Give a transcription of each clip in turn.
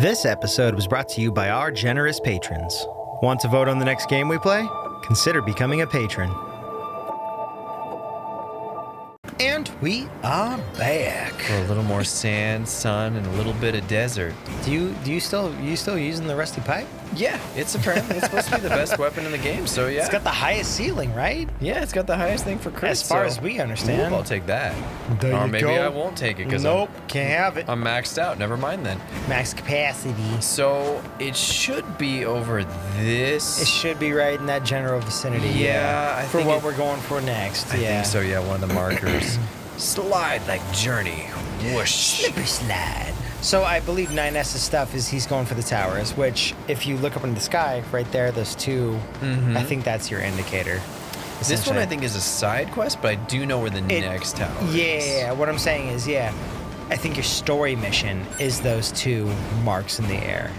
This episode was brought to you by our generous patrons. Want to vote on the next game we play? Consider becoming a patron. And we are back. For a little more sand, sun, and a little bit of desert. You still using the rusty pipe? Yeah, it's apparently it's supposed to be the best weapon in the game, so yeah. It's got the highest ceiling, right? Yeah, it's got the highest thing for crits. As far as we understand. Ooh, I'll take that. There or you maybe go. I won't take it because nope, can't have it. I'm maxed out. Never mind then. Max capacity. So it should be over this. It should be right in that general vicinity. Yeah, I for think what we're going for next. I think so. Yeah, one of the markers. Slide like Journey. Whoosh. Slippery slide. So I believe 9S's stuff is he's going for the towers, which if you look up in the sky, right there, those two, I think that's your indicator. This one I think is a side quest, but I do know where the next tower is. Yeah, what I'm saying is, I think your story mission is those two marks in the air.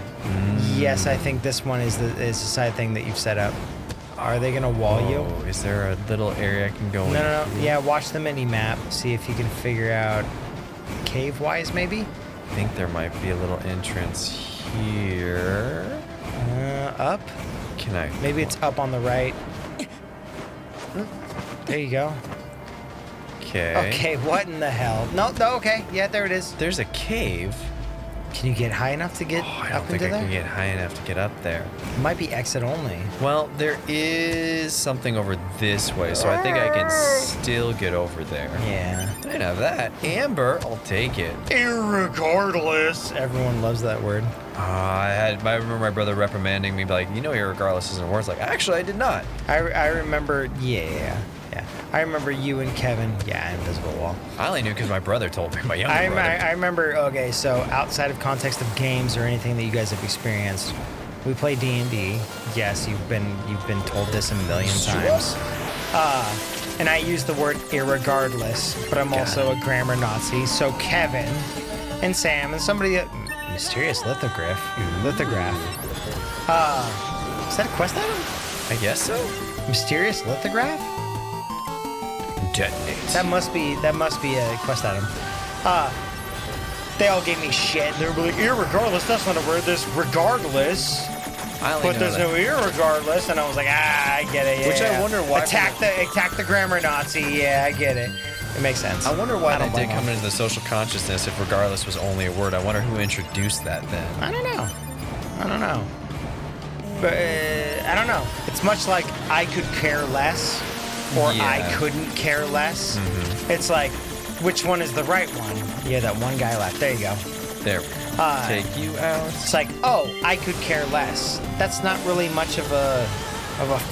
Yes, I think this one is a side thing that you've set up. Are they gonna wall you? Is there a little area I can go in? No. Yeah, watch the mini map. See if you can figure out cave-wise, maybe. I think there might be a little entrance here. Up. Can I? Maybe it's up on the right. There you go. Okay. Okay, what in the hell? No, okay. Yeah, there it is. There's a cave. Can you get high enough to get I up don't think into I there? can get high enough to get up there. It might be exit only. Well, there is something over this way, so I think I can still get over there. Yeah. I didn't have that. Amber, I'll take it. Irregardless. Everyone loves that word. I remember my brother reprimanding me, like, irregardless isn't words. Like, actually, I did not. I remember, yeah. I remember you and Kevin, invisible wall. I only knew because my brother told me, my younger brother. I remember, okay, so outside of context of games or anything that you guys have experienced, we play D&D. Yes, you've been told this a million times. And I use the word irregardless, but I'm also a grammar Nazi. So Kevin and Sam and somebody, mysterious lithograph. Is that a quest item? I guess so. Mysterious lithograph? Detonate. That must be a quest item. They all gave me shit. They were like, irregardless, that's not a word. There's regardless. But there's no irregardless. And I was like, I get it. Yeah. Which I wonder why. Attack the grammar Nazi. Yeah, I get it. It makes sense. I wonder why that did come into the social consciousness if regardless was only a word. I wonder who introduced that then. I don't know. But I don't know. It's much like I could care less. Or I couldn't care less. It's like, which one is the right one? Yeah, that one guy left. There you go. There. Take you out. It's like, I could care less. That's not really much of a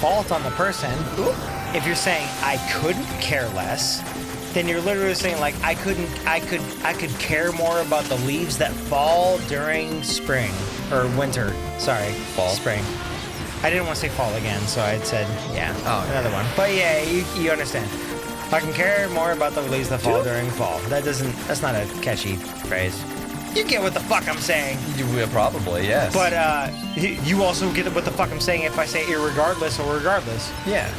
fault on the person. If you're saying I couldn't care less, then you're literally saying like I could care more about the leaves that fall during spring or winter. Sorry, spring. I didn't want to say fall again, so I said, another one. But yeah, you understand. I can care more about the leaves that fall during fall. That's not a catchy phrase. You get what the fuck I'm saying. Probably, yes. But you also get what the fuck I'm saying if I say irregardless or regardless. Yeah.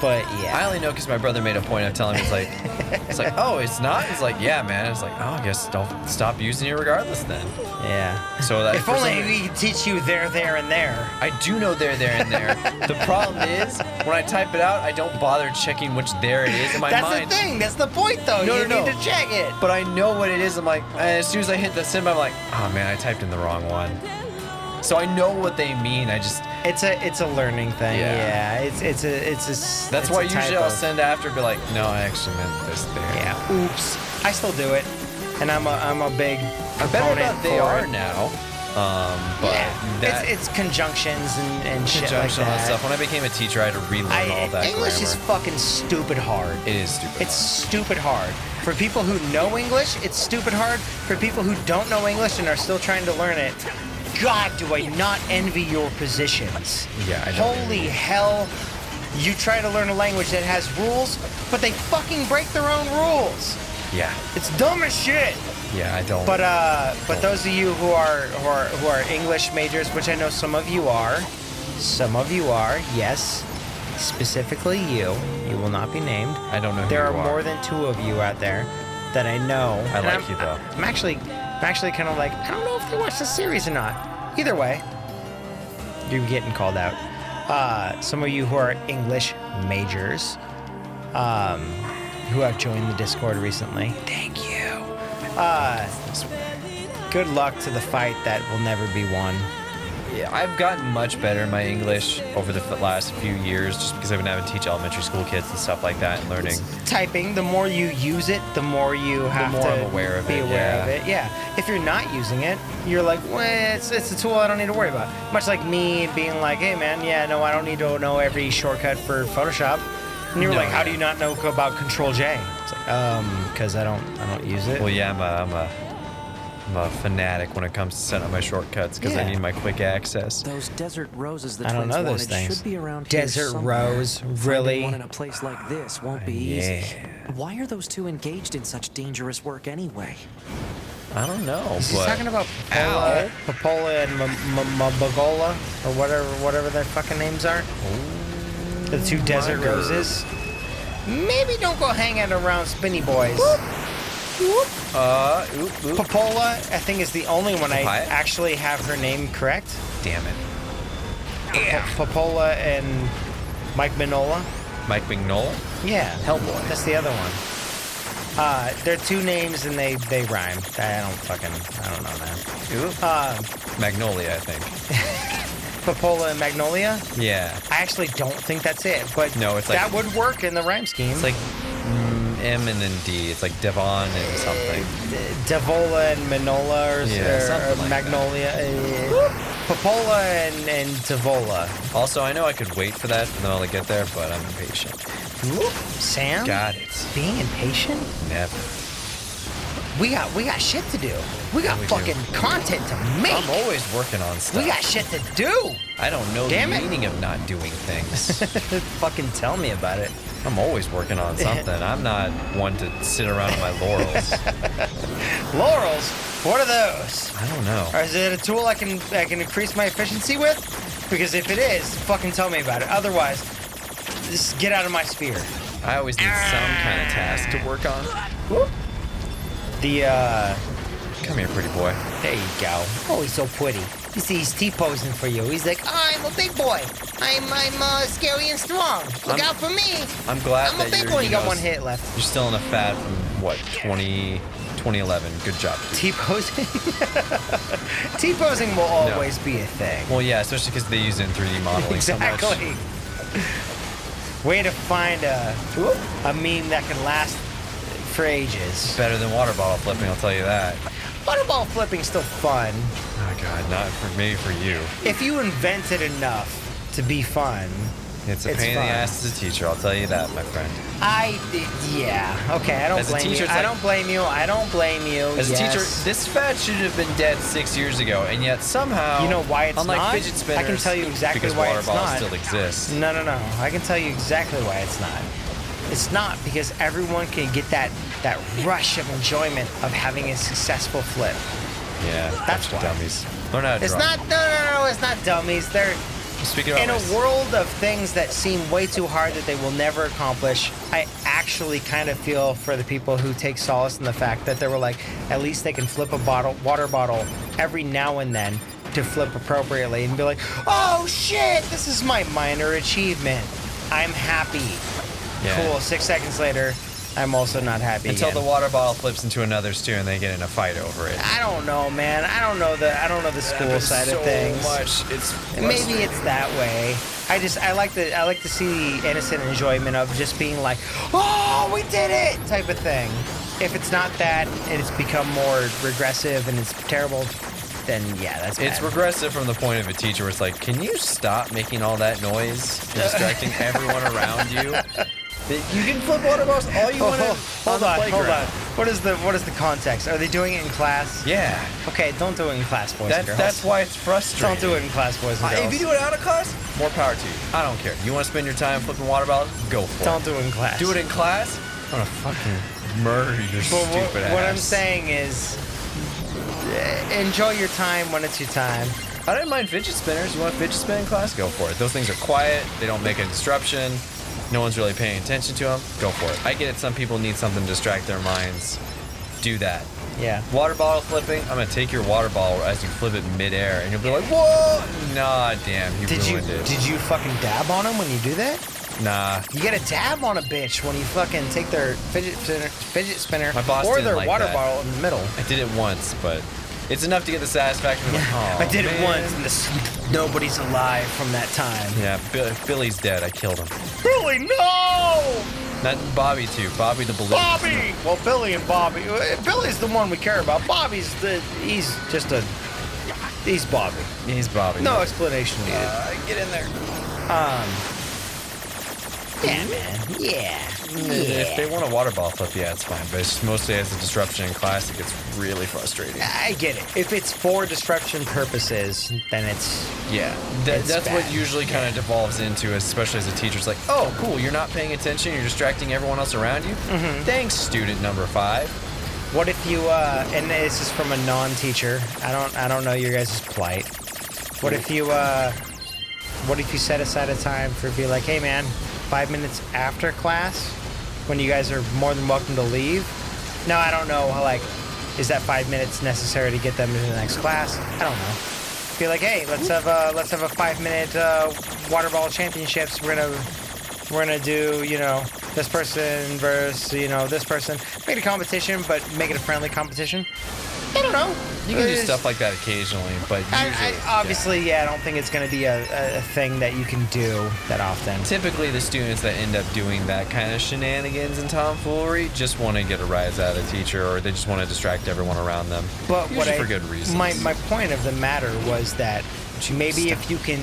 But yeah. I only know because my brother made a point of telling me, it's like, oh, it's not? It's like, yeah, man. It's like, oh, I guess don't stop using it regardless then. Yeah. So that if only we could teach you there, and there. I do know there, and there. The problem is, when I type it out, I don't bother checking which there it is in my mind. That's the thing. That's the point, though. You need to check it. But I know what it is. I'm like, as soon as I hit the symbol, I'm like, oh, man, I typed in the wrong one. So I know what they mean. It's a learning thing. Yeah. It's a. That's why usually I'll send after, be like, no, I actually meant this there. Yeah. Oops. I still do it, and I'm a big. I'm better about they are now. But it's conjunctions and shit like conjunction that. and stuff. When I became a teacher, I had to relearn all that English grammar. is fucking stupid hard. It is stupid. It's stupid hard. For people who know English, it's stupid hard. For people who don't know English and are still trying to learn it, God, do I not envy your positions. Yeah, I don't. Holy hell. You try to learn a language that has rules, but they fucking break their own rules. Yeah. It's dumb as shit. Yeah, I don't. But those of you who are English majors, which I know some of you are, yes, specifically you will not be named. I don't know who there you are more than 2 of you out there that I know. I like you though. I'm actually I'm actually kind of like, I don't know if they watch the series or not. Either way, you're getting called out. Some of you who are English majors, who have joined the Discord recently, thank you. Good luck to the fight that will never be won. Yeah, I've gotten much better in my English over the last few years just because I've been having to teach elementary school kids and stuff like that and learning. Typing, the more you use it, the more you have the more to I'm aware of be it, aware of it. Yeah. If you're not using it, you're like, well, it's a tool I don't need to worry about. Much like me being like, hey man, yeah, no, I don't need to know every shortcut for Photoshop. And you were like, how do you not know about Control J? It's like, because I don't use it. Well, yeah, I'm a fanatic when it comes to setting up my shortcuts because I need my quick access. Those desert roses the I don't twins know those wanted things. should be around here Desert somewhere. rose, Finding really? one in a place like this won't be easy. Why are those two engaged in such dangerous work anyway? I don't know, Is he but talking about Popola and Magola or whatever their fucking names are? The two desert roses. Maybe don't go hanging around Spinny Boys. Popola, I think, is the only one I actually have her name correct. Damn it. Popola and Mike Mignola. Mike Mignola? Yeah. Hellboy. That's the other one. They're two names and they rhyme. I don't know, man. Magnolia, I think. Popola and Magnolia? Yeah. I actually don't think that's it, but no, it's like, that would work in the rhyme scheme. It's like M and then D. It's like Devon and something. Devola and Manola or like Magnolia. Popola and Devola. Also, I know I could wait for that for them all to get there, but I'm impatient. Sam? Got it. Being impatient? Never. We got shit to do. We got fucking content to make. I'm always working on stuff. We got shit to do. I don't know the meaning of not doing things. Fucking tell me about it. I'm always working on something. I'm not one to sit around on my laurels. Laurels? What are those? I don't know. Or is it a tool I can increase my efficiency with? Because if it is, fucking tell me about it. Otherwise, just get out of my sphere. I always need some kind of task to work on. Come here, pretty boy. There you go. Oh, he's so pretty. You see, he's T-posing for you. He's like, I'm a big boy. I'm scary and strong. Look out for me. I'm glad I'm a big boy. You got one hit left. You're still in a fad from, 2011. Good job, dude. T-posing? T-posing will always be a thing. Well, yeah, especially because they use it in 3D modeling so much. Exactly. Way to find a meme that can last for ages. Better than water bottle flipping, I'll tell you that. Water bottle flipping's still fun. Oh god, not for me, for you. If you invent it enough to be fun, it's a pain in the ass as a teacher, I'll tell you that, my friend. Okay, I don't blame you. I don't blame you. I don't blame you. As a teacher, this fad should have been dead 6 years ago, and yet somehow, you know why it's unlike not? fidget spinners, I can tell you exactly why it's not. Because water bottles still exist. No. I can tell you exactly why it's not. It's not because everyone can get that rush of enjoyment of having a successful flip. Yeah, that's why. Dummies. Learn how to it's draw. not. No. It's not dummies. They're. Speaking of in a world of things that seem way too hard that they will never accomplish, I actually kind of feel for the people who take solace in the fact that they were like, at least they can flip a water bottle every now and then to flip appropriately and be like, oh shit, this is my minor achievement. I'm happy. Yeah. Cool. 6 seconds later, I'm also not happy until again. the water bottle flips into another stew and they get in a fight over it. I don't know, man. I don't know the school side of things. Maybe it's that way. I like to see the innocent enjoyment of just being like, oh, we did it, type of thing. If it's not that, and it's become more regressive and it's terrible, then yeah, that's bad. It's regressive from the point of a teacher where it's like, can you stop making all that noise and distracting everyone around you? You can flip water bottles all you want. Hold on. What is the context? Are they doing it in class? Yeah. Okay, don't do it in class, boys and girls. That's why it's frustrating. Don't do it in class, boys and girls. If you do it out of class, more power to you. I don't care. You want to spend your time flipping water bottles? Go for it. Don't do it in class. Do it in class? I'm gonna fucking murder your stupid ass. What I'm saying is, enjoy your time when it's your time. I didn't mind fidget spinners. You want a fidget spin in class? Go for it. Those things are quiet. They don't make a disruption. No one's really paying attention to them. Go for it. I get it. Some people need something to distract their minds. Do that. Yeah. Water bottle flipping, I'm gonna take your water bottle as you flip it midair, and you'll be like, whoa! Nah, damn, he ruined it. Did you fucking dab on them when you do that? Nah. You gotta dab on a bitch when you fucking take their fidget spinner My boss or didn't their like water that. bottle in the middle. I did it once, but it's enough to get the satisfaction of like, oh, I did man. it once, and nobody's alive from that time. Yeah, Billy's dead. I killed him. Billy, no! Not Bobby too. Bobby the balloon. Bobby! Well, Billy and Bobby. Billy's the one we care about. He's Bobby. He's Bobby. No explanation needed. Get in there. Yeah, man. Yeah. If they want a water bottle flip, yeah, it's fine. But it's just mostly as a disruption in class, it gets really frustrating. I get it. If it's for disruption purposes, then it's... Yeah, It's that's bad. what usually kind of devolves into, especially as a teacher. It's like, oh, cool, you're not paying attention, you're distracting everyone else around you. Mm-hmm. Thanks, student number 5. What if you, and this is from a non-teacher. I don't know your guys' plight. What if you set aside a time for be like, hey man, 5 minutes after class, when you guys are more than welcome to leave. No, I don't know. Like, is that 5 minutes necessary to get them into the next class? I don't know. Be like, hey, let's have a 5-minute water ball championships. We're gonna do, this person versus, this person. Make it a competition, but make it a friendly competition. I don't know. You can do stuff like that occasionally, but usually, obviously, I don't think it's going to be a thing that you can do that often. typically the students that end up doing that kind of shenanigans and tomfoolery just want to get a rise out of the teacher, or they just want to distract everyone around them. But usually for good reasons. My point of the matter was that maybe if you can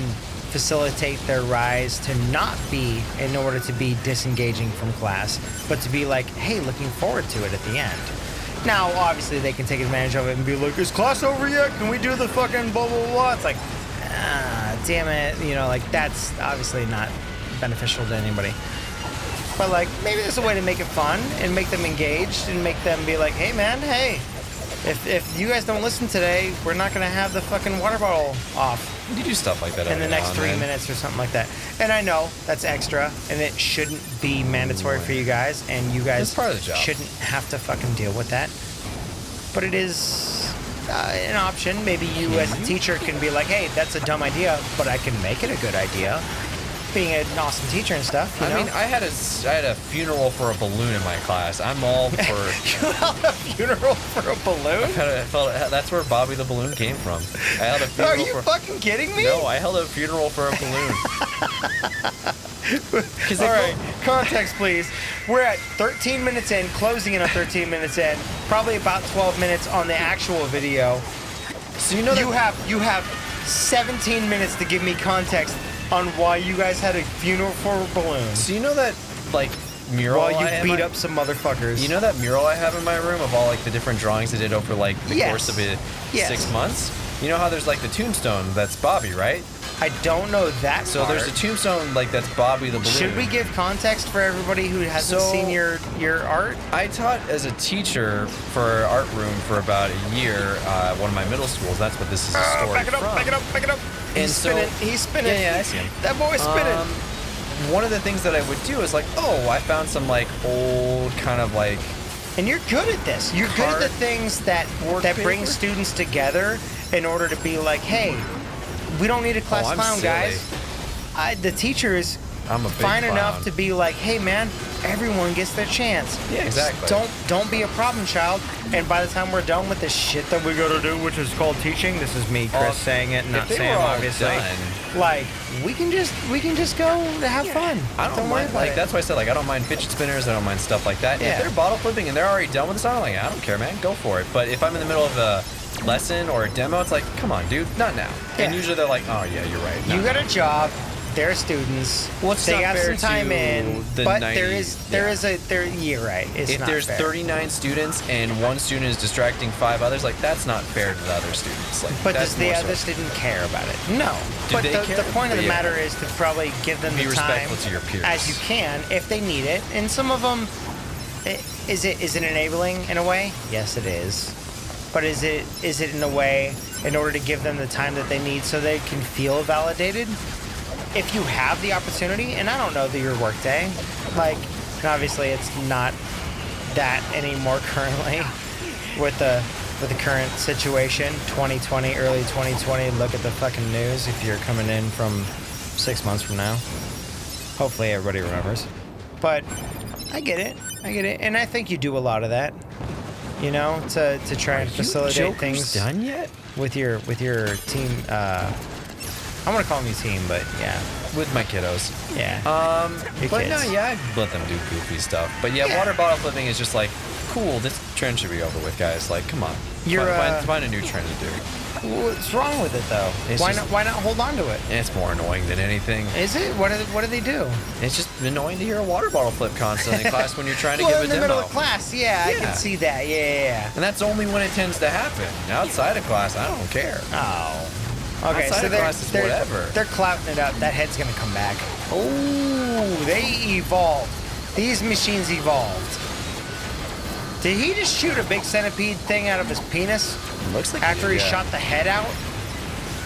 facilitate their rise to not be in order to be disengaging from class, but to be like, hey, looking forward to it at the end. Now, obviously, they can take advantage of it and be like, is class over yet? Can we do the fucking blah, blah, blah? It's like, damn it. That's obviously not beneficial to anybody. But, maybe there's a way to make it fun and make them engaged and make them be like, hey, man, hey, if you guys don't listen today, we're not going to have the fucking water bottle off. You do stuff like that In the every now next and 3 then. minutes or something like that. And I know that's extra, and it shouldn't be mandatory for you guys, and you guys It's part of the job. shouldn't have to fucking deal with that. But it is an option. Maybe you as a teacher can be like, hey, that's a dumb idea, but I can make it a good idea. Being an awesome teacher and stuff, you know? I mean, I had a funeral for a balloon in my class. I'm all for. You held a funeral for a balloon? That's where Bobby the balloon came from. I held a funeral Are you fucking kidding me? No, I held a funeral for a balloon. All right, context, please. We're at 13 minutes in, closing in on 13 minutes in. Probably about 12 minutes on the actual video. So you know that You have 17 minutes to give me context on why you guys had a funeral for a balloon. So you know that mural While I you have beat in my- up some motherfuckers. You know that mural I have in my room of all the different drawings I did over the Yes. course of it Yes. 6 months? You know how there's the tombstone that's Bobby, right? I don't know that So part. there's a tombstone that's Bobby the balloon. Should we give context for everybody who hasn't So- seen your art? I taught as a teacher for art room for about a year at one of my middle schools. That's what this is a story Back it up, from. back it up, back it up. And He's so- spinning, he's spinning. Yeah, I see him. That boy's spinning. One of the things that I would do is I found some old kind of And you're good at this. You're good at the things that bring paper? students together in order to be like, hey, we don't need a class I'm clown, silly. guys. The teacher is I'm a big fine clown. enough to be like, hey, man, everyone gets their chance. Yeah, exactly. Don't be a problem child. And by the time we're done with this shit that we gotta do, which is called teaching, this is me, Chris, saying it, not if they Sam, were all obviously. done- We can just go to have fun. I don't worry mind. about it. That's why I said I don't mind fidget spinners. I don't mind stuff like that. Yeah. If they're bottle flipping and they're already done with the song, I don't care, man. Go for it. But if I'm in the middle of a lesson or a demo, it's come on, dude, not now. Yeah. And usually they're like, oh yeah, you're right. You got a job. They're students. Well, it's they not got fair some time to in, the but 90s, you're right. It's If not there's fair. 39 students and one student is distracting 5 others, that's not fair to the other students. But that's does the more so. other student care about it? No. Do But they care? the point of the Yeah. matter is to probably give them Be the time respectful to your peers. as you can if they need it. And some of them, is it enabling in a way? Yes, it is. But is it in a way in order to give them the time that they need so they can feel validated? If you have the opportunity, and I don't know that your workday, and obviously it's not that anymore currently. with the current situation, 2020, early 2020. Look at the fucking news if you're coming in from 6 months from now. Hopefully everybody remembers. But I get it, and I think you do a lot of that. You know, to try and facilitate things. Done yet? With your team. I want to call them your team, but yeah. With my kiddos. Yeah. But kids. no, yeah, I let them do goofy stuff. But yeah, water bottle flipping is just like, cool, this trend should be over with, guys. Like, come on. Find a new trend to do. What's wrong with it though? Why not hold on to it? It's more annoying than anything. Is it? What do they do? It's just annoying to hear a water bottle flip constantly in class when you're trying to give a demo. in the middle of class, I can see that. Yeah. And that's only when it tends to happen. Outside of class, I don't care. Oh. Okay, Outside so of class is whatever. They're clouting it up. That head's gonna come back. Oh, they evolved. These machines evolved. Did he just shoot a big centipede thing out of his penis? Looks like after he shot the head out.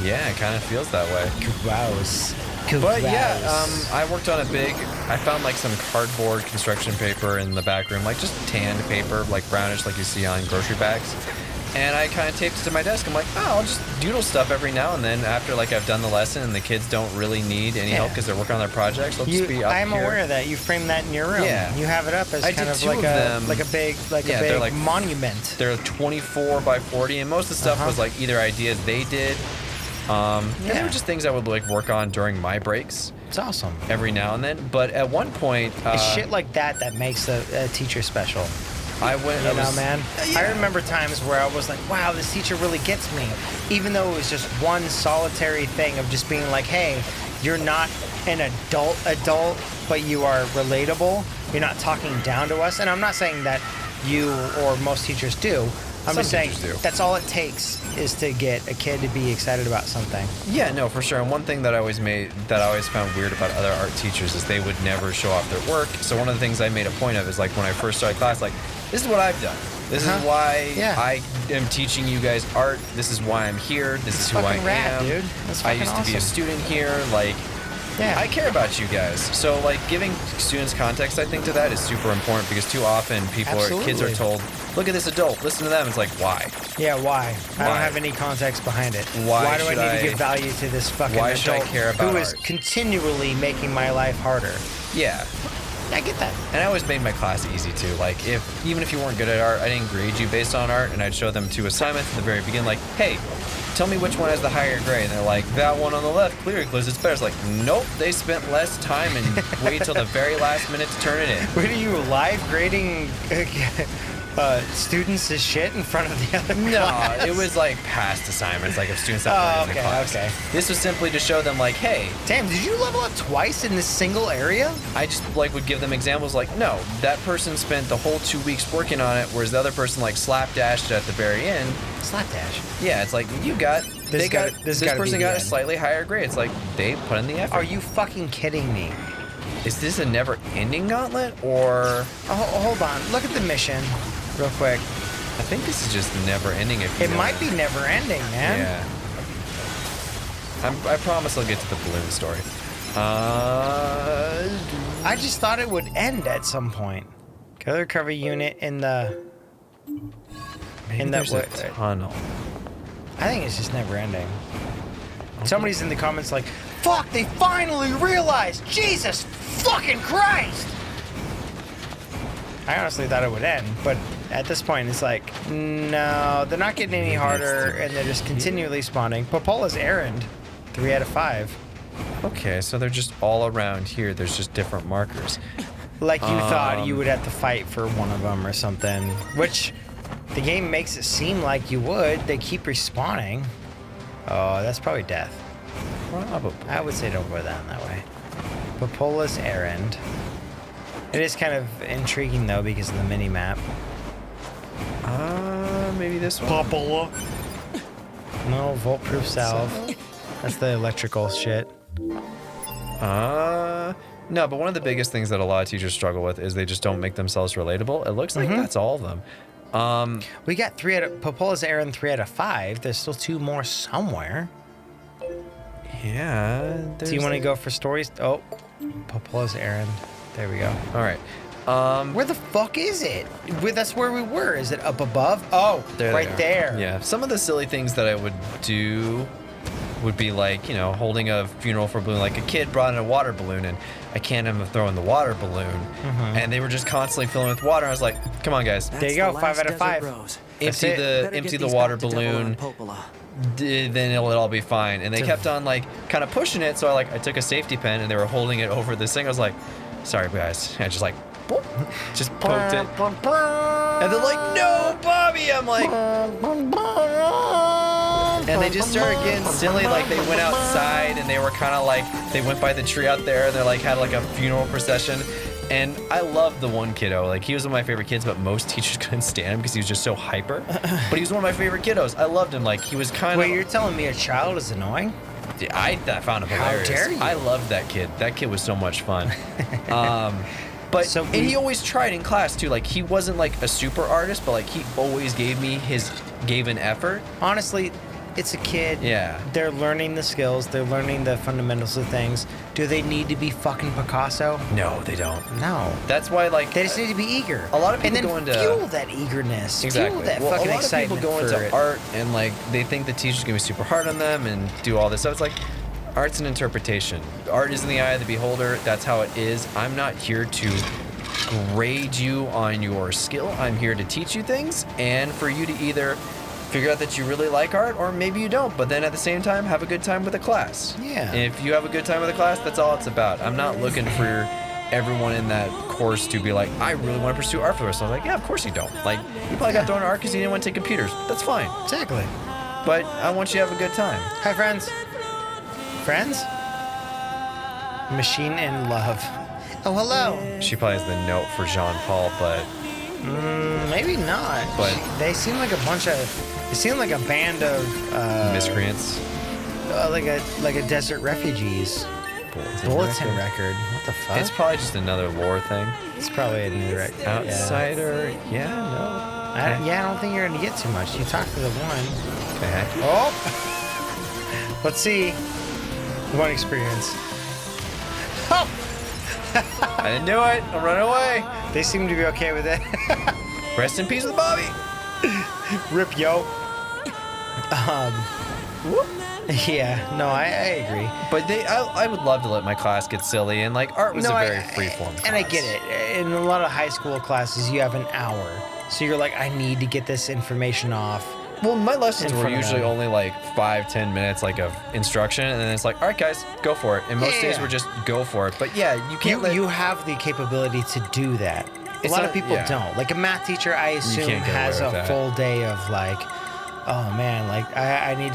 Yeah, it kind of feels that way. Gross. But yeah, I worked on I found like some cardboard construction paper in the back room, like just tanned paper, like brownish, like you see on grocery bags. And I kind of taped it to my desk. I'm like, oh, I'll just doodle stuff every now and then after like I've done the lesson and the kids don't really need any help because they're working on their projects. I'll just be up I'm here. aware of that. You framed that in your room. Yeah. You have it up as kind of like a big monument. They're 24 by 40, and most of the stuff was like either ideas they did. And they were just things I would like work on during my breaks. It's awesome. Every now and then. But at one point, it's shit like that makes a teacher special. Man. Yeah. I remember times where I was like, wow, this teacher really gets me. Even though it was just one solitary thing of just being like, hey, you're not an adult, but you are relatable. You're not talking down to us. And I'm not saying that you or most teachers do. I'm just saying that's all it takes is to get a kid to be excited about something. Yeah, no, for sure. And one thing that I always found weird about other art teachers is they would never show off their work. So one of the things I made a point of is like when I first started class, like, this is what I've done. This is why I am teaching you guys art. This is why I'm here. This is who I am. Dude. That's I used to be a student here. Like, I care about you guys. So like giving students context, I think, to that is super important because too often kids are told, look at this adult, listen to them. It's like, why? Yeah, why? I don't have any context behind it. Why do I need to give value to this fucking adult who is continually making my life harder? Yeah. I get that. And I always made my class easy too. Like even if you weren't good at art, I didn't grade you based on art, and I'd show them 2 assignments at the very beginning, like, hey, tell me which one has the higher grade. And they're like, that one on the left clearly because it's better. It's like, nope, they spent less time and wait till the very last minute to turn it in. What are you, live grading students as shit in front of the other class? No, it was like past assignments, like if students have in the class. Okay. This was simply to show them like, hey. Damn, did you level up twice in this single area? I just like would give them examples like, no, that person spent the whole 2 weeks working on it, whereas the other person like slapdashed at the very end. Slapdash? Yeah, it's like, this person got a slightly higher grade. It's like, they put in the effort. Are you fucking kidding me? Is this a never-ending gauntlet, or? Oh, hold on, look at the mission. Real quick. I think this is just never-ending. It might be never-ending, man. Yeah. I promise I'll get to the balloon story. I just thought it would end at some point. Go to the recovery unit in the... Maybe there's a tunnel. I think it's just never-ending. Somebody's in the comments like, fuck, they finally realized! Jesus fucking Christ! I honestly thought it would end, but at this point, it's like, no, they're not getting any harder, and they're just continually spawning. Popola's errand, 3 out of 5. Okay, so they're just all around here. There's just different markers. Like you thought you would have to fight for one of them or something, which the game makes it seem like you would. They keep respawning. Oh, that's probably death. Probably. I would say don't go down that way. Popola's errand. It is kind of intriguing though because of the mini map. Maybe this one. Popola. No, volt-proof salve. That's the electrical shit. No, but one of the biggest things that a lot of teachers struggle with is they just don't make themselves relatable. It looks like that's all of them. We got Popola's errand 3 out of 5. There's still 2 more somewhere. Yeah. Do you want to go for stories? Oh, Popola's errand. There we go. All right. Where the fuck is it? That's where we were. Is it up above? Oh, right there. Yeah. Some of the silly things that I would do would be like, you know, holding a funeral for a balloon. Like a kid brought in a water balloon and I can't have him throw in the water balloon. And they were just constantly filling with water. I was like, come on, guys. There you go, 5 out of 5. Empty the water balloon. Then it'll all be fine. And they kept on like kind of pushing it. So I took a safety pin and they were holding it over this thing. I was like, sorry guys. And I just like, boop, just poked it. And they're like, no, Bobby. I'm like, and they just started getting silly. Like they went outside and they were kind of like, they went by the tree out there and they're like had like a funeral procession. And I loved the one kiddo. Like he was one of my favorite kids, but most teachers couldn't stand him because he was just so hyper. But he was one of my favorite kiddos. I loved him. Like he was kind of. Wait, you're telling me a child is annoying? I found him hilarious. How dare you? I loved that kid. That kid was so much fun. But and he always tried in class too. Like he wasn't like a super artist, but like he always gave an effort. Honestly, it's a kid. Yeah. They're learning the skills. They're learning the fundamentals of things. Do they need to be fucking Picasso? No, they don't. No. That's why like They just need to be eager. A lot of people and then go into fuel that eagerness. Exactly. Fuel that well, fucking a lot of people excitement go for into it. art and like they think the teacher's gonna be super hard on them and do all this stuff. It's like art's an interpretation. Art is in the eye of the beholder. That's how it is. I'm not here to grade you on your skill. I'm here to teach you things and for you to either figure out that you really like art or maybe you don't, but then at the same time have a good time with the class. Yeah. And if you have a good time with the class, that's all it's about. I'm not looking for everyone in that course to be like, I really want to pursue art for the rest. I was like, yeah, of course you don't. Like, you probably got thrown in art because you didn't want to take computers. That's fine. Exactly. But I want you to have a good time. Hi, friends. Friends? Machine in love. Oh, hello. She probably has the note for Jean-Paul, but Maybe not. But- they seem like a bunch of. They seem like a band of. miscreants. Like a desert refugees. Bulletin record. What the fuck? It's probably just another lore thing. It's probably a new record. Outsider, I don't think you're gonna get too much. You talk to the one. no. Okay. Oh. Let's see. One experience. Oh. I didn't do it. I'm running away. They seem to be okay with it. Rest in peace with Bobby. Rip yo. Yeah, no, I agree. But I would love to let my class get silly, and like art was a very free-form class. And I get it. In a lot of high school classes, you have an hour. So you're like, I need to get this information off. Well, my lessons in were front of usually them. only like 5-10 minutes like of instruction, and then it's like, all right, guys, go for it. And most days were just go for it. But yeah, you can't. You have the capability to do that. A It's lot not- of people yeah. don't. Like a math teacher, I assume can't get away has with a that. full day of like, oh man, like I need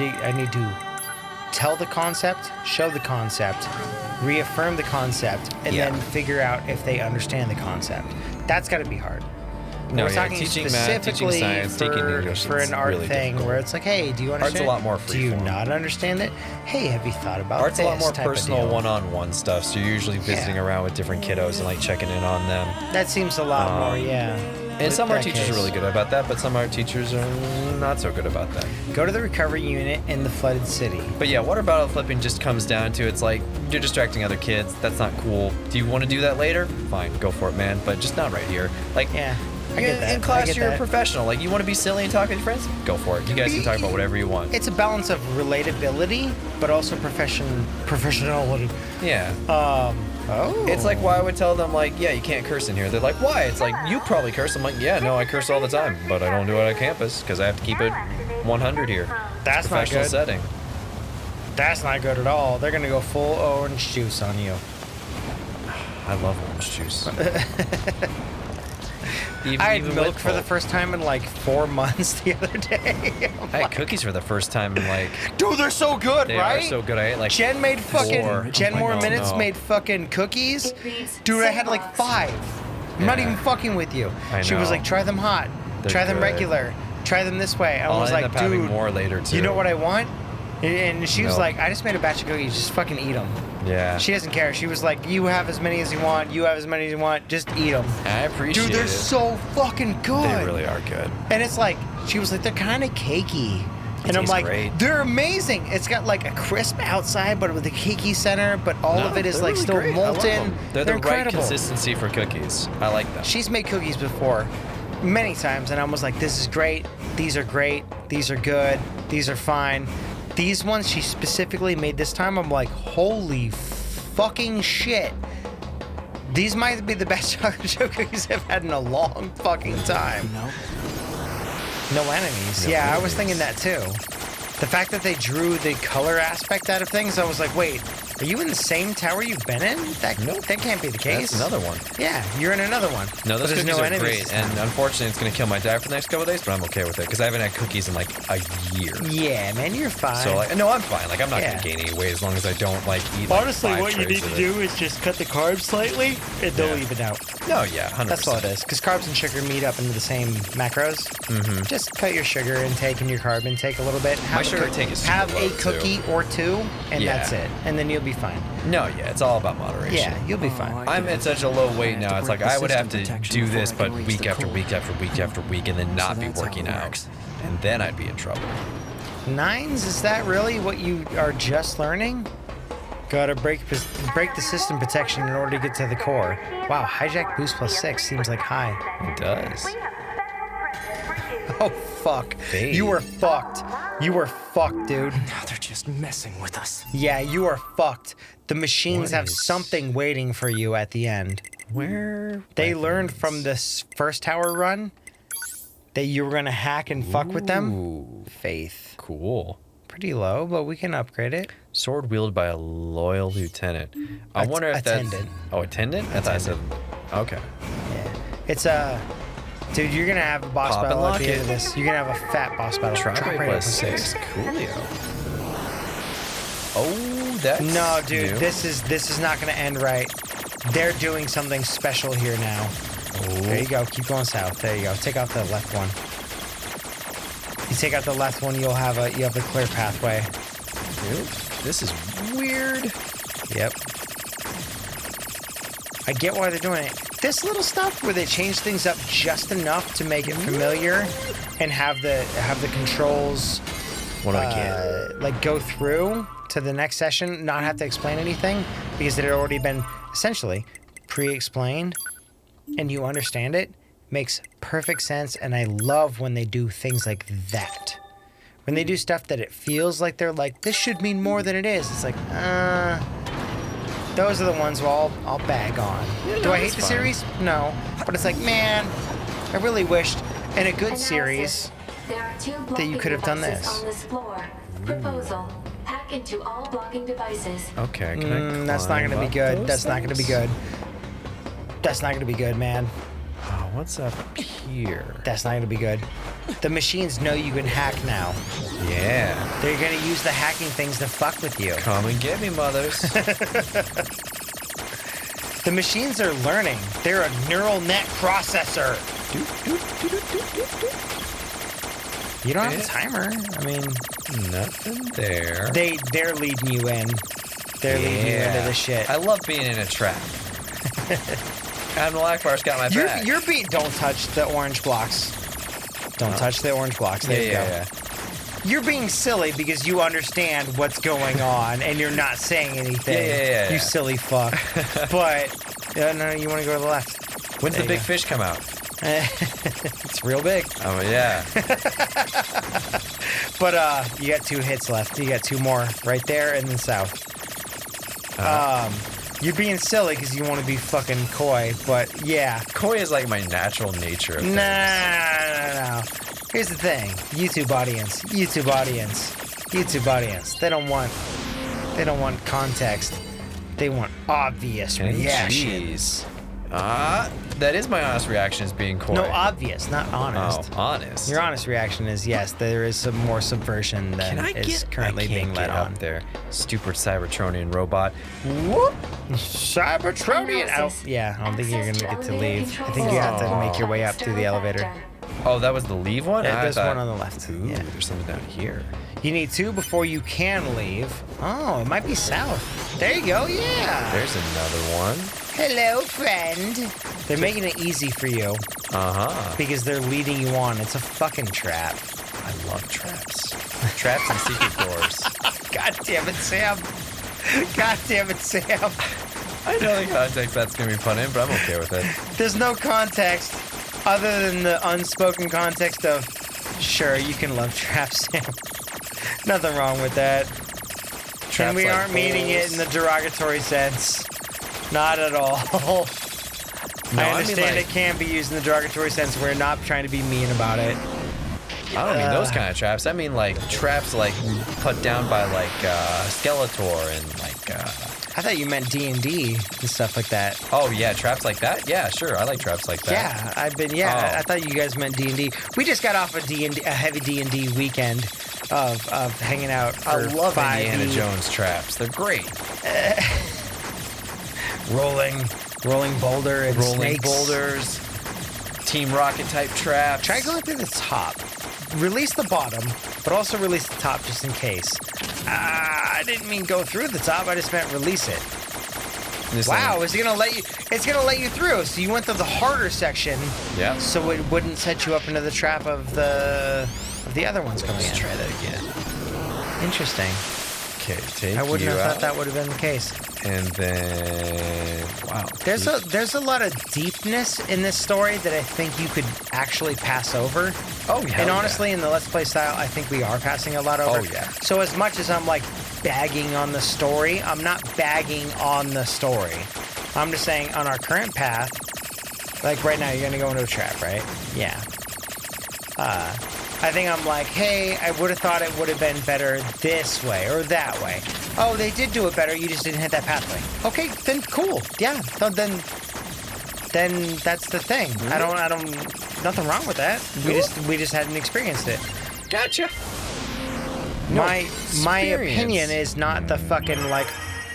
to tell the concept, show the concept, reaffirm the concept, and Yeah. then figure out if they understand the concept. That's got to be hard. No, We're yeah, talking teaching math, specifically teaching science, taking English for is an art really thing difficult. where it's like, hey, do you understand? a lot more Do you freeform. not understand it? Hey, have you thought about Art's this a lot more type of personal, deal? one-on-one stuff. So you're usually visiting around with different kiddos and like checking in on them. That seems a lot more, yeah. And some With art that teachers are case. really good about that, but some art teachers are not so good about that. Go to the recovery unit in the flooded city. But yeah, water bottle flipping just comes down to it's like you're distracting other kids. That's not cool. Do you want to do that later? Fine, go for it, man. But just not right here. Like, Yeah, I get that. in I class, get you're a that. professional. Like, you want to be silly and talk with your friends? Go for it. You guys can talk about whatever you want. It's a balance of relatability, but also professionality. Yeah. Oh. It's like why I would tell them like, yeah, you can't curse in here. They're like, why? It's like you probably curse. I'm like, yeah, no, I curse all the time, but I don't do it on campus because I have to keep it 100 here. That's It's a not professional good. setting. That's not good at all. They're gonna go full orange juice on you. I love orange juice. I had even milk with for the pulp. first time in like 4 months the other day. I had cookies for the first time in like. Dude, they're so good, They right? are so good. I ate like. Jen made fucking four. TenMoreMinutes No. made fucking cookies. Dude, I had like 5. I'm not Yeah. even fucking with you. I She was know. like, try them hot, They're try them good. regular, try them this way. I I'll was end like, up having dude, more later too. you know what I want? And she was No. like, I just made a batch of cookies. Just fucking eat them. Yeah. She doesn't care. She was like, you have as many as you want. You have as many as you want. Just eat them. I appreciate Dude, they're it. so fucking good. They really are good. And it's like, she was like, they're kind of cakey. And I'm Tastes like, great. they're amazing. It's got like a crisp outside, but with a cakey center, but all of it is they're like really still great. I love molten. them. They're the right incredible. consistency for cookies. I like them. She's made cookies before, many times, and I was like, this is great. These are great. These are good. These are fine. These ones she specifically made this time, I'm like, holy fucking shit. These might be the best chocolate chip cookies I've had in a long fucking time. No enemies. Yeah, I was thinking that too. The fact that they drew the color aspect out of things, I was like, wait, are you in the same tower you've been in? That can't be the case. That's another one. Yeah, you're in another one. No, those But there's cookies no are enemies great, this time. and unfortunately, it's going to kill my dad for the next couple of days, but I'm okay with it because I haven't had cookies in like a year. Yeah, man, you're fine. So like, no, I'm fine. Like, I'm not going to gain any weight as long as I don't like eat. Like, Honestly, 5 what you trays need to of do is just cut the carbs slightly, and they'll even out. No, yeah, 100%. That's all it is. Because carbs and sugar meet up into the same macros. Mm-hmm. Just cut your sugar intake and your carb intake a little bit. My sugar intake is super have low, a cookie or two, and Yeah. that's it. And then you'll be fine. No, yeah, it's all about moderation. Yeah, you'll be fine. I'm at such a low weight now. It's like I would have to do this, but reach week the after core. week after week after week, and then not be that's how working it out, works. and then I'd be in trouble. 9s, is that really what you are just learning? Gotta break the system protection in order to get to the core. Wow, hijack boost +6 seems like high. It does. Oh, fuck. Fade. You were fucked. You were fucked, dude. Now they're just messing with us. Yeah, you are fucked. The machines What have is- something waiting for you at the end. Where? They learned from this first tower run that you were gonna hack and fuck with them. Ooh, Faith. cool. Pretty low, but we can upgrade it. Sword wielded by a loyal lieutenant. I wonder if that's... attendant. Oh, attendant? I thought I said... Okay. Yeah. It's a... Dude, you're gonna have a boss Pop and battle at lock the end it. of this. You're gonna have a fat boss battle. Drop rate rate +6. Coolio. Oh, that's No, dude, new. this is not gonna end right. They're doing something special here now. There you go. Keep going south. There you go. Take out the left one. You take out the left one, you have a clear pathway. Dude, this is weird. Yep. I get why they're doing it. This little stuff where they change things up just enough to make it familiar and have the controls What do I get? like go through to the next session, not have to explain anything because it had already been essentially pre-explained and you understand it, makes perfect sense. And I love when they do things like that. When they do stuff that it feels like they're like, this should mean more than it is. It's like, those are the ones where I'll bag on. Yeah, Do no, I hate that's the fine. series? No. But it's like, man, I really wished in a good series that you could have done this. On this floor. Proposal: hack into all blocking devices. Okay, can I that's not climb gonna be up good. those That's not gonna be things? good. That's not gonna be good, man. Oh, what's up here? That's not gonna be good. The machines know you can hack now. Yeah. They're gonna use the hacking things to fuck with you. Come and get me, mothers. The machines are learning. They're a neural net processor. You don't have a timer. I mean, Nothing there. they're leading you in. They're leading you into this shit. I love being in a trap. Adam Blackbar's got my back. You're being. Don't touch the orange blocks. Don't touch the orange blocks. There you go. yeah. You're being silly because you understand what's going on and you're not saying anything. Yeah. You silly fuck. But no, you want to go to the left. When's There the you big go. fish come out? It's real big. Oh, yeah. But you got 2 hits left. You got 2 more right there and then south. You're being silly because you want to be fucking coy, but yeah. Koi is like my natural nature. Of things. No. Here's the thing. YouTube audience. They don't want context. They want obvious reaction. Jeez. That is my honest reaction, is being coy. No, obvious, not honest. Oh, honest. Your honest reaction is yes, there is some more subversion than is currently being led on. up there? Stupid Cybertronian robot. Whoop! Cybertronian out. Analysis. Yeah, I don't think you're gonna get to Access leave. elevator I think you have to controls. make your way up through the elevator. Oh, that was the leave one? Yeah, I there's thought- one on the left. Ooh, Yeah. there's something down here. You need 2 before you can leave. Oh, it might be south. There you go. Yeah. There's another one. Hello, friend. They're making it easy for you Uh-huh. because they're leading you on. It's a fucking trap. I love traps. Traps and secret doors. God damn it, Sam. God damn it, Sam. I know the context that's going to be put in, but I'm okay with it. There's no context other than the unspoken context of, sure, you can love traps, Sam. Nothing wrong with that. Traps And we like aren't meaning it in the derogatory sense. Not at all. No, I understand like, it can be used in the derogatory sense. We're not trying to be mean about it. I don't mean those kind of traps. I mean like traps like put down by like Skeletor and like. I thought you meant D&D and stuff like that. Oh yeah, traps like that. Yeah, sure. I like traps like that. Yeah, I thought you guys meant D&D. We just got off a heavy D&D weekend of hanging out. For I love 5 Indiana Jones traps. They're great. Rolling boulder and Rolling snakes. boulders. Team Rocket type traps. Try going through the top. Release the bottom, but also release the top just in case. I didn't mean go through the top. I just meant release it. Wow, is it gonna let you? It's gonna let you through. So you went through the harder section. Yeah. So it wouldn't set you up into the trap of the other ones coming in. Let's try that again. Interesting. Okay, take I wouldn't you have out. thought that would have been the case. And then, wow. There's a lot of deepness in this story that I think you could actually pass over. Oh, yeah. And honestly, in the Let's Play style, I think we are passing a lot over. Oh, yeah. So as much as I'm like bagging on the story, I'm not bagging on the story. I'm just saying on our current path, like right now, you're going to go into a trap, right? Yeah. I think I'm like, hey, I would have thought it would have been better this way or that way. Oh, they did do it better. You just didn't hit that pathway. Okay, then cool. Yeah. So then that's the thing. I don't. Nothing wrong with that. We just hadn't experienced it. Gotcha. My opinion is not the fucking like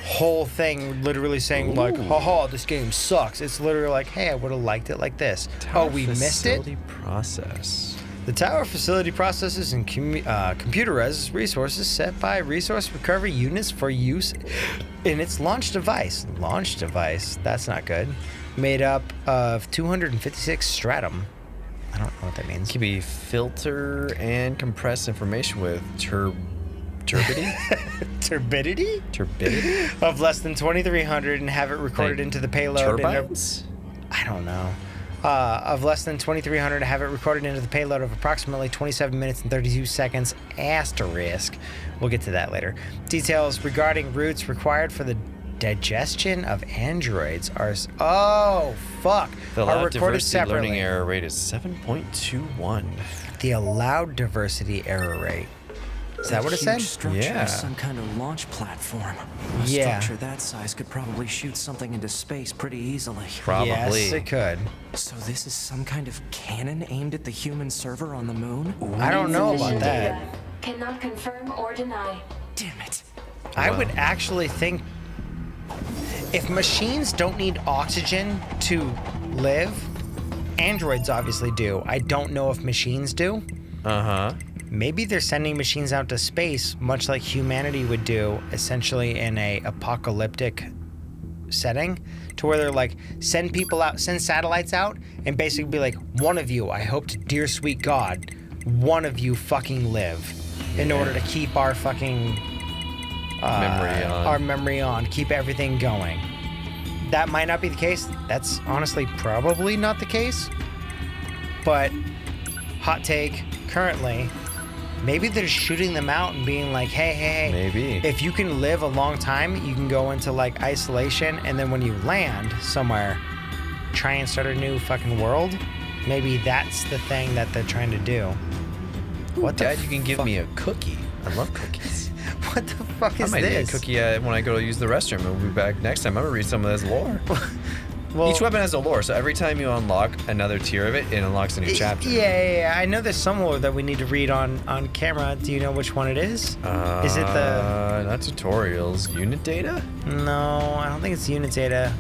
whole thing literally saying like, haha, this game sucks. It's literally like, hey, I would have liked it like this. Oh, we missed it. Process. The tower facility processes and computerizes resources set by resource recovery units for use in its launch device. Launch device? That's not good. Made up of 256 stratum. I don't know what that means. It can be filter and compress information with turbidity? Turbidity? Turbidity? Of less than 2,300 and have it recorded Like into the payload. turbines? I don't know. Of less than 2,300 to have it recorded into the payload of approximately 27 minutes and 32 seconds, asterisk. We'll get to that later. Details regarding routes required for the digestion of androids are... Oh, fuck. The are allowed recorded diversity separately. learning error rate is 7.21. The allowed diversity error rate. Is that what it said? Huge structure Yeah. is some kind of launch platform. A Yeah. structure that size could probably shoot something into space pretty easily. Probably. Yes, it could. So this is some kind of cannon aimed at the human server on the moon? I don't know about Insufficient that. data. Cannot confirm or deny. Damn it. I would actually think if machines don't need oxygen to live, androids obviously do. I don't know if machines do. Uh-huh. Maybe they're sending machines out to space, much like humanity would do, essentially in a apocalyptic setting, to where they're like, send people out, send satellites out, and basically be like, one of you, I hope to dear sweet God, one of you fucking live, in order to keep our fucking memory on, keep everything going. That might not be the case. That's honestly probably not the case. But hot take, currently, maybe they're shooting them out and being like, hey, Maybe. if you can live a long time, you can go into like isolation, and then when you land somewhere, try and start a new fucking world. Maybe that's the thing that they're trying to do. What the Dad, you can give fuck- me a cookie. I love cookies. What the fuck I is might need a this? cookie when I go to use the restroom. We'll be back next time. I'm gonna read some of this lore. Well, Each weapon has a lore, so every time you unlock another tier of it, it unlocks a new chapter. Yeah. I know there's some lore that we need to read on camera. Do you know which one it is? Is it the... Not tutorials. Unit data? No, I don't think it's unit data.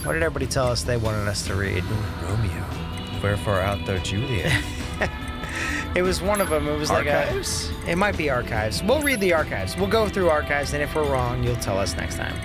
What did everybody tell us they wanted us to read? Romeo. Wherefore art thou, Juliet? It was one of them. It was Archives? like it might be archives. We'll read the archives. We'll go through archives, and if we're wrong, you'll tell us next time.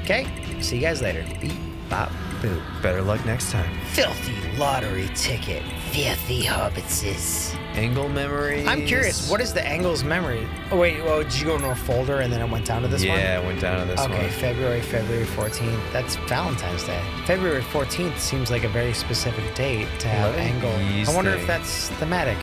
Okay? See you guys later. Beep, bop, boop. Better luck next time. Filthy lottery ticket. filthy hobbitses. Angle memory. I'm curious, what is the Angle's memory? Oh, wait, well, did you go into a folder and then it went down to this one? Yeah, it went down to this one. Okay, February 14th. That's Valentine's Day. February 14th seems like a very specific date to have What a Angle. yeast I wonder thing. if that's thematic.